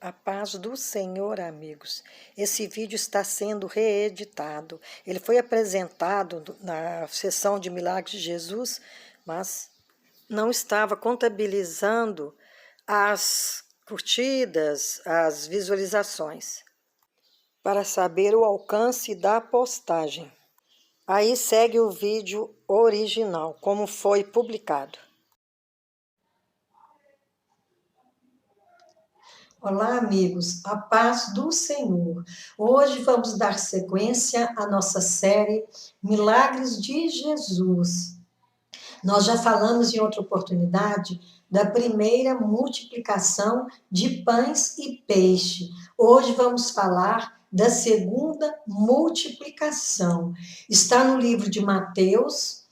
A paz do Senhor, amigos. Esse vídeo está sendo reeditado. Ele foi apresentado na sessão de Milagres de Jesus, mas não estava contabilizando as curtidas, as visualizações, para saber o alcance da postagem. Aí segue o vídeo original, como foi publicado. Olá, amigos, a paz do Senhor. Hoje vamos dar sequência à nossa série Milagres de Jesus. Nós já falamos em outra oportunidade da primeira multiplicação de pães e peixe. Hoje vamos falar da segunda multiplicação. Está no livro de Mateus,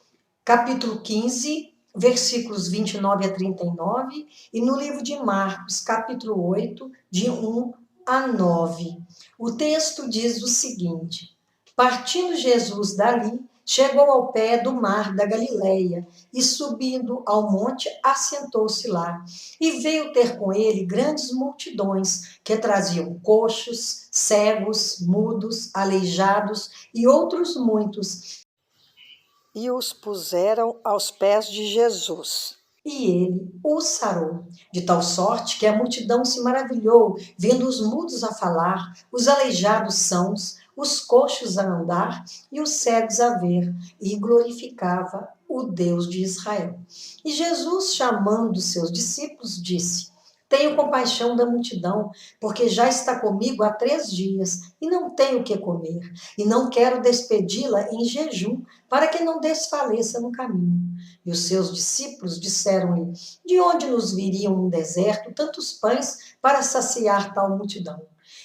capítulo 15, versículos 29 a 39, e no livro de Marcos, capítulo 8, de 1 a 9. O texto diz o seguinte: partindo Jesus dali, chegou ao pé do mar da Galileia, e subindo ao monte, assentou-se lá. E veio ter com ele grandes multidões, que traziam coxos, cegos, mudos, aleijados e outros muitos, E os puseram aos pés de Jesus. e ele os sarou, de tal sorte que a multidão se maravilhou, vendo os mudos a falar, os aleijados sãos, os coxos a andar e os cegos a ver, e glorificava o Deus de Israel. E Jesus, chamando seus discípulos, disse: tenho compaixão da multidão, porque já está comigo há 3 dias, e não tenho o que comer, e não quero despedi-la em jejum, para que não desfaleça no caminho. E os seus discípulos disseram-lhe: de onde nos viriam no deserto tantos pães para saciar tal multidão?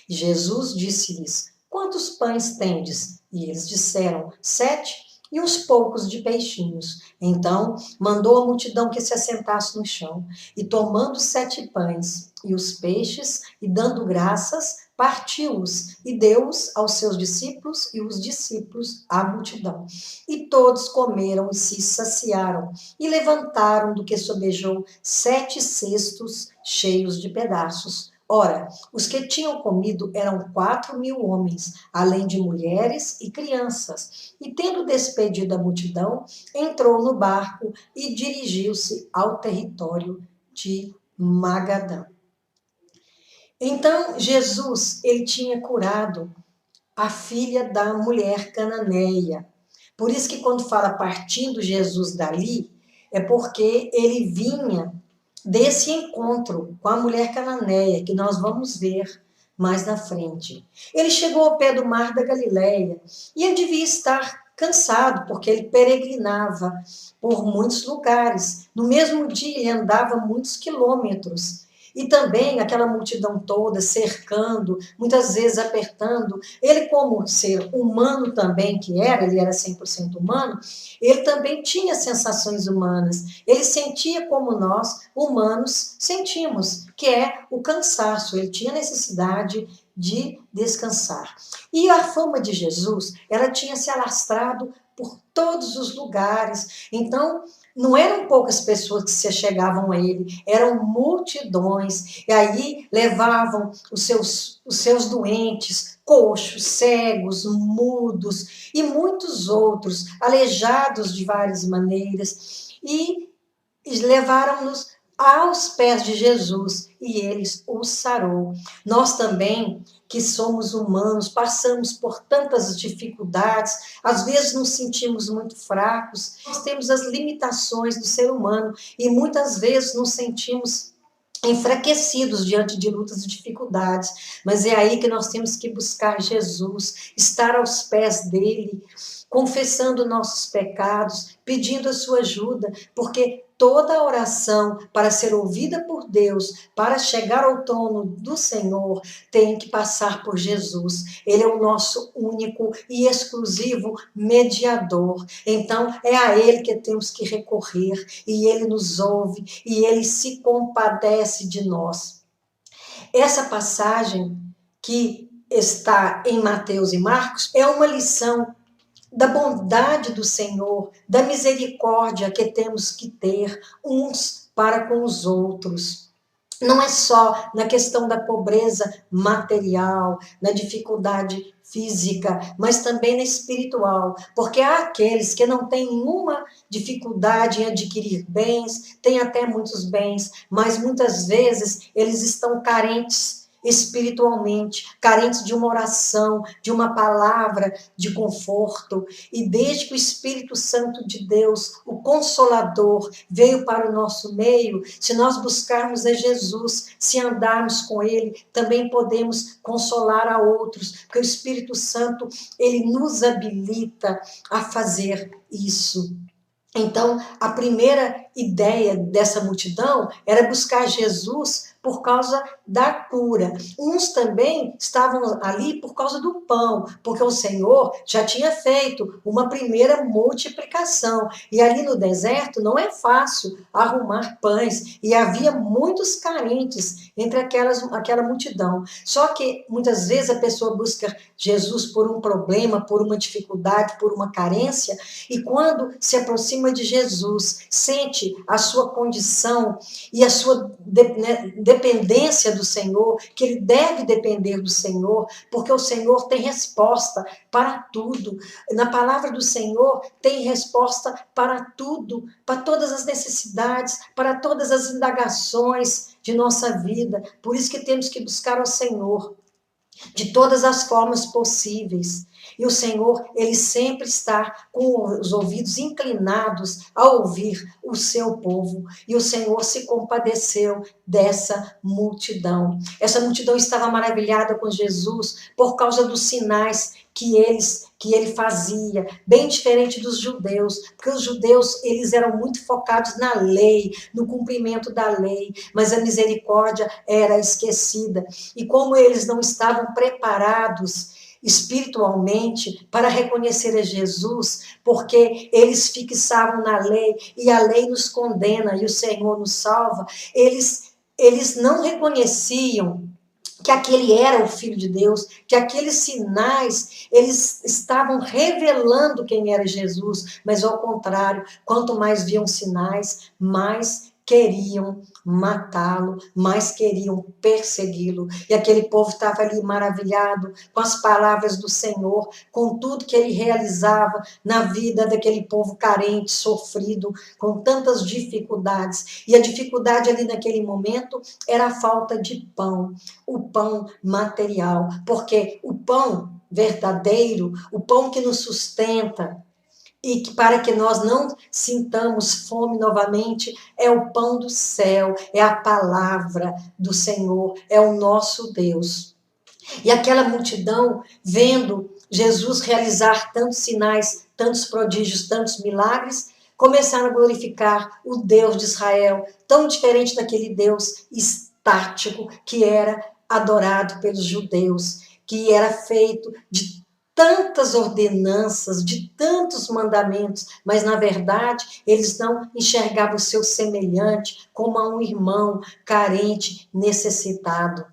E Jesus disse-lhes: quantos pães tendes? E eles disseram: 7, e uns poucos de peixinhos. Então mandou a multidão que se assentasse no chão, e tomando 7 pães e os peixes, e dando graças, partiu-os e deu-os aos seus discípulos, e os discípulos à multidão. E todos comeram e se saciaram, e levantaram do que sobejou 7 cestos cheios de pedaços. Ora, os que tinham comido eram 4.000 homens, além de mulheres e crianças. E tendo despedido a multidão, entrou no barco e dirigiu-se ao território de Magadã. Então, Jesus, ele tinha curado a filha da mulher cananeia. Por isso que quando fala partindo Jesus dali, é porque ele vinha desse encontro com a mulher cananeia, que nós vamos ver mais na frente. Ele chegou ao pé do mar da Galileia e ele devia estar cansado, porque ele peregrinava por muitos lugares. No mesmo dia, ele andava muitos quilômetros. E também aquela multidão toda cercando, muitas vezes apertando. Ele, como ser humano também que era, ele era 100% humano, ele também tinha sensações humanas. Ele sentia como nós, humanos, sentimos, que é o cansaço. Ele tinha necessidade de descansar. E a fama de Jesus, ela tinha se alastrado por todos os lugares. Então, não eram poucas pessoas que se chegavam a ele, eram multidões. E aí levavam os seus doentes, coxos, cegos, mudos e muitos outros, aleijados de várias maneiras, e levaram-nos aos pés de Jesus, e eles os sarou. Nós também, que somos humanos, passamos por tantas dificuldades, às vezes nos sentimos muito fracos, nós temos as limitações do ser humano, e muitas vezes nos sentimos enfraquecidos diante de lutas e dificuldades, mas é aí que nós temos que buscar Jesus, estar aos pés dele, confessando nossos pecados, pedindo a sua ajuda, porque toda oração, para ser ouvida por Deus, para chegar ao trono do Senhor, tem que passar por Jesus. Ele é o nosso único e exclusivo mediador. Então, é a ele que temos que recorrer, e ele nos ouve, e ele se compadece de nós. Essa passagem que está em Mateus e Marcos é uma lição da bondade do Senhor, da misericórdia que temos que ter uns para com os outros. Não é só na questão da pobreza material, na dificuldade física, mas também na espiritual, porque há aqueles que não têm nenhuma dificuldade em adquirir bens, têm até muitos bens, mas muitas vezes eles estão carentes espiritualmente, carentes de uma oração, de uma palavra de conforto. E desde que o Espírito Santo de Deus, o Consolador, veio para o nosso meio, se nós buscarmos a Jesus, se andarmos com Ele, também podemos consolar a outros, porque o Espírito Santo, ele nos habilita a fazer isso. Então, a primeira ideia dessa multidão era buscar Jesus por causa da cura. Uns também estavam ali por causa do pão, porque o Senhor já tinha feito uma primeira multiplicação. E ali no deserto não é fácil arrumar pães, e havia muitos carentes entre aquela multidão. Só que muitas vezes a pessoa busca Jesus por um problema, por uma dificuldade, por uma carência, e quando se aproxima de Jesus, sente a sua condição e a sua dependência do Senhor, que ele deve depender do Senhor, porque o Senhor tem resposta para tudo. Na palavra do Senhor tem resposta para tudo, para todas as necessidades, para todas as indagações de nossa vida. Por isso que temos que buscar ao Senhor de todas as formas possíveis. E o Senhor, ele sempre está com os ouvidos inclinados a ouvir o seu povo. E o Senhor se compadeceu dessa multidão. Essa multidão estava maravilhada com Jesus por causa dos sinais que ele fazia, bem diferente dos judeus, porque os judeus, eles eram muito focados na lei, no cumprimento da lei, mas a misericórdia era esquecida. E como eles não estavam preparados espiritualmente para reconhecer a Jesus, porque eles fixavam na lei, e a lei nos condena, e o Senhor nos salva, eles não reconheciam que aquele era o Filho de Deus, que aqueles sinais, eles estavam revelando quem era Jesus, mas ao contrário, quanto mais viam sinais, mais queriam matá-lo, mais queriam persegui-lo. E aquele povo estava ali maravilhado com as palavras do Senhor, com tudo que ele realizava na vida daquele povo carente, sofrido, com tantas dificuldades. E a dificuldade ali naquele momento era a falta de pão, o pão material, porque o pão verdadeiro, o pão que nos sustenta, e que para que nós não sintamos fome novamente, é o pão do céu, é a palavra do Senhor, é o nosso Deus. E aquela multidão, vendo Jesus realizar tantos sinais, tantos prodígios, tantos milagres, começaram a glorificar o Deus de Israel, tão diferente daquele Deus estático que era adorado pelos judeus, que era feito de tantas ordenanças, de tantos mandamentos, mas na verdade eles não enxergavam o seu semelhante como a um irmão carente, necessitado.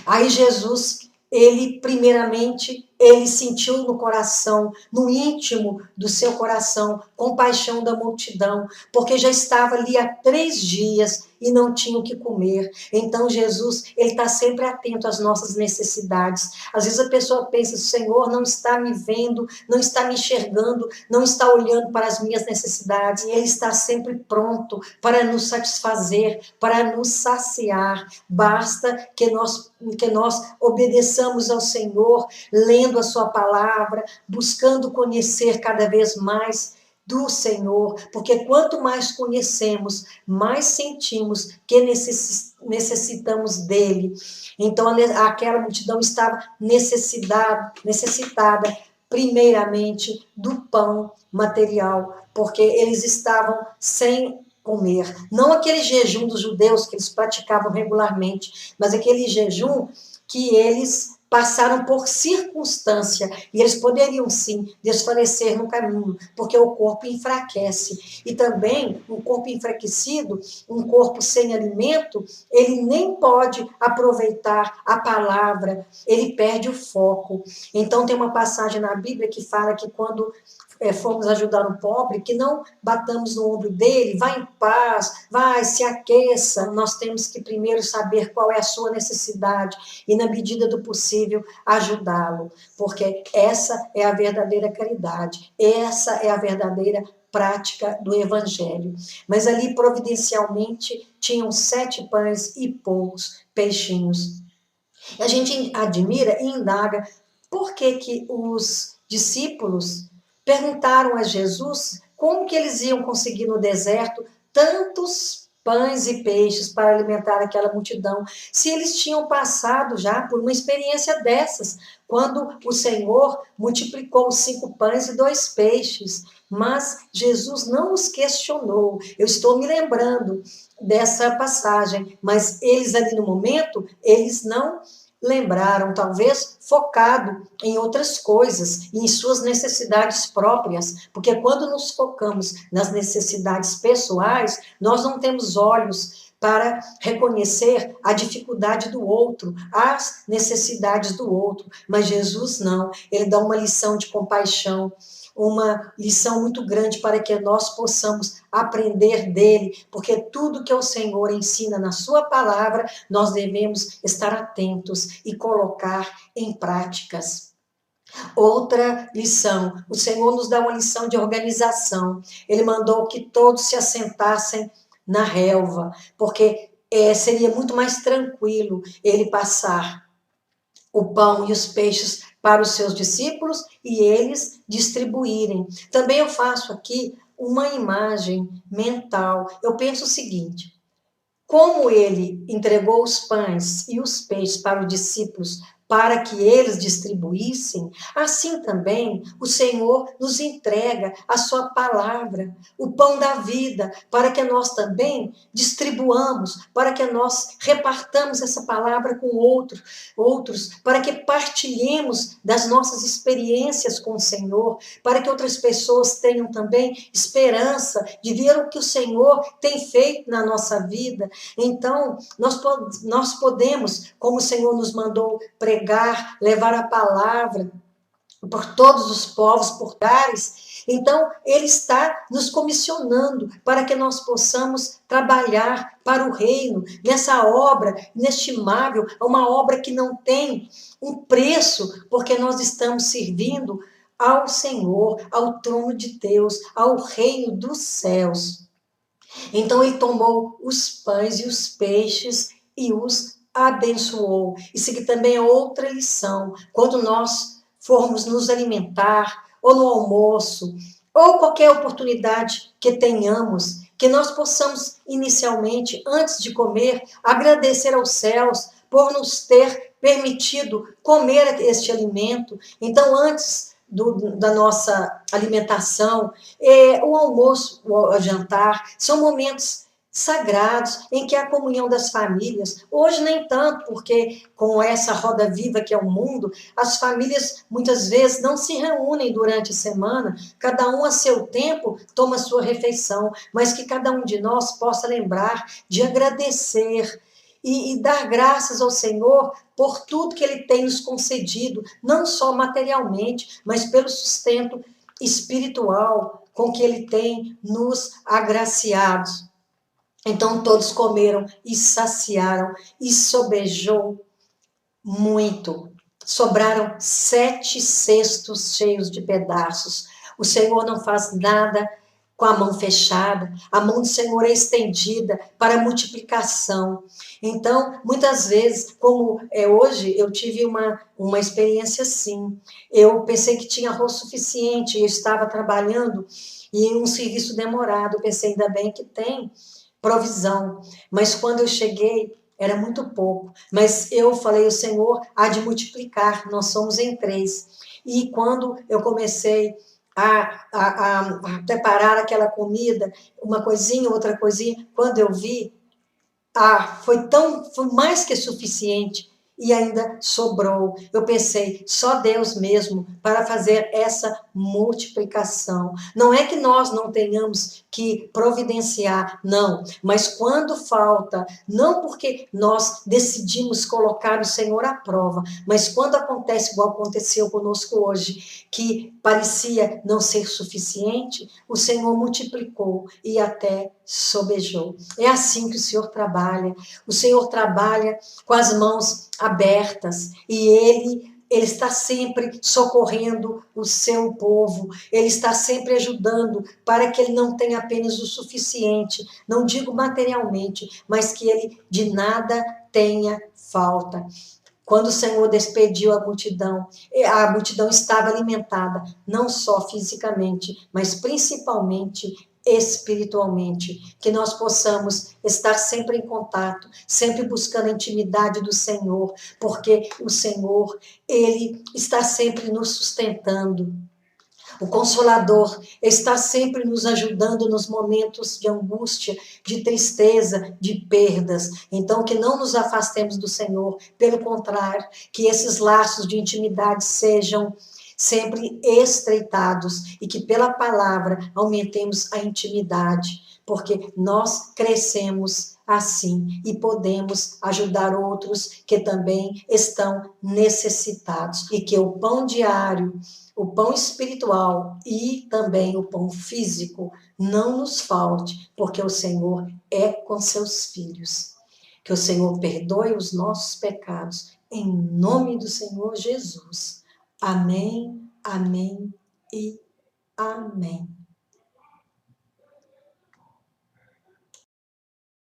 Aí Jesus, ele primeiramente, ele sentiu no coração, no íntimo do seu coração, compaixão da multidão, porque já estava ali há 3 dias e não tinha o que comer. Então Jesus, ele está sempre atento às nossas necessidades. Às vezes a pessoa pensa, o Senhor não está me vendo, não está me enxergando, não está olhando para as minhas necessidades. E ele está sempre pronto para nos satisfazer, para nos saciar. Basta que nós obedeçamos ao Senhor, lendo a sua palavra, buscando conhecer cada vez mais do Senhor, porque quanto mais conhecemos, mais sentimos que necessitamos dele. Então aquela multidão estava necessitada primeiramente do pão material, porque eles estavam sem comer. Não aquele jejum dos judeus que eles praticavam regularmente, mas aquele jejum que eles passaram por circunstância, e eles poderiam sim desfalecer no caminho, porque o corpo enfraquece. E também, um corpo enfraquecido, um corpo sem alimento, ele nem pode aproveitar a palavra, ele perde o foco. Então tem uma passagem na Bíblia que fala que quando formos ajudar um pobre, que não batamos no ombro dele, vai em paz, vai, se aqueça. Nós temos que primeiro saber qual é a sua necessidade e, na medida do possível, ajudá-lo, porque essa é a verdadeira caridade, essa é a verdadeira prática do Evangelho. Mas ali, providencialmente, tinham 7 pães e poucos peixinhos. A gente admira e indaga por que os discípulos perguntaram a Jesus como que eles iam conseguir no deserto tantos pães e peixes para alimentar aquela multidão, se eles tinham passado já por uma experiência dessas, quando o Senhor multiplicou 5 pães e 2 peixes. Mas Jesus não os questionou. Eu estou me lembrando dessa passagem, mas eles ali no momento, eles não lembraram, talvez focado em outras coisas, em suas necessidades próprias, porque quando nos focamos nas necessidades pessoais, nós não temos olhos para reconhecer a dificuldade do outro, as necessidades do outro. Mas Jesus não, ele dá uma lição de compaixão, uma lição muito grande para que nós possamos aprender dele, porque tudo que o Senhor ensina na sua palavra, nós devemos estar atentos e colocar em práticas. Outra lição, o Senhor nos dá uma lição de organização. Ele mandou que todos se assentassem na relva, porque seria muito mais tranquilo ele passar o pão e os peixes para os seus discípulos e eles distribuírem. Também eu faço aqui uma imagem mental. Eu penso o seguinte: como ele entregou os pães e os peixes para os discípulos para que eles distribuíssem, assim também o Senhor nos entrega a sua palavra, o pão da vida, para que nós também distribuamos, para que nós repartamos essa palavra com outros, para que partilhemos das nossas experiências com o Senhor, para que outras pessoas tenham também esperança de ver o que o Senhor tem feito na nossa vida. Então, nós podemos, como o Senhor nos mandou pregar, levar a palavra por todos os povos, por lugares. Então, ele está nos comissionando para que nós possamos trabalhar para o reino, nessa obra inestimável, uma obra que não tem um preço, porque nós estamos servindo ao Senhor, ao trono de Deus, ao reino dos céus. Então ele tomou os pães e os peixes e os abençoou. Isso aqui também é outra lição. Quando nós formos nos alimentar, ou no almoço, ou qualquer oportunidade que tenhamos, que nós possamos inicialmente, antes de comer, agradecer aos céus por nos ter permitido comer este alimento. Então, antes da nossa alimentação, o almoço, o jantar, são momentos sagrados em que há a comunhão das famílias. Hoje nem tanto, porque com essa roda viva que é o mundo, as famílias muitas vezes não se reúnem durante a semana, cada um a seu tempo toma a sua refeição, mas que cada um de nós possa lembrar de agradecer e dar graças ao Senhor por tudo que Ele tem nos concedido, não só materialmente, mas pelo sustento espiritual com que Ele tem nos agraciado. Então todos comeram e saciaram e sobejou muito. Sobraram 7 cestos cheios de pedaços. O Senhor não faz nada com a mão fechada, a mão do Senhor é estendida para a multiplicação. Então, muitas vezes, como hoje, eu tive uma experiência assim. Eu pensei que tinha arroz suficiente, eu estava trabalhando em um serviço demorado. Eu pensei, ainda bem que tem provisão. Mas quando eu cheguei, era muito pouco. Mas eu falei, o Senhor há de multiplicar, nós somos em 3. E quando eu comecei a preparar aquela comida, uma coisinha, outra coisinha, quando eu vi, foi mais que suficiente. e ainda sobrou. Eu pensei, só Deus mesmo para fazer essa multiplicação. Não é que nós não tenhamos que providenciar, não, mas quando falta, não porque nós decidimos colocar o Senhor à prova, mas quando acontece igual aconteceu conosco hoje, que parecia não ser suficiente, o Senhor multiplicou e até sobejou. É assim que o Senhor trabalha. O Senhor trabalha com as mãos abertas e ele está sempre socorrendo o seu povo, ele está sempre ajudando para que ele não tenha apenas o suficiente, não digo materialmente, mas que ele de nada tenha falta. Quando o Senhor despediu a multidão estava alimentada, não só fisicamente, mas principalmente espiritualmente. Que nós possamos estar sempre em contato, sempre buscando a intimidade do Senhor, porque o Senhor, Ele está sempre nos sustentando. O Consolador está sempre nos ajudando nos momentos de angústia, de tristeza, de perdas. Então, que não nos afastemos do Senhor, pelo contrário, que esses laços de intimidade sejam sempre estreitados e que pela palavra aumentemos a intimidade, porque nós crescemos assim e podemos ajudar outros que também estão necessitados e que o pão diário, o pão espiritual e também o pão físico não nos falte, porque o Senhor é com seus filhos. Que o Senhor perdoe os nossos pecados, em nome do Senhor Jesus. Amém, amém e amém.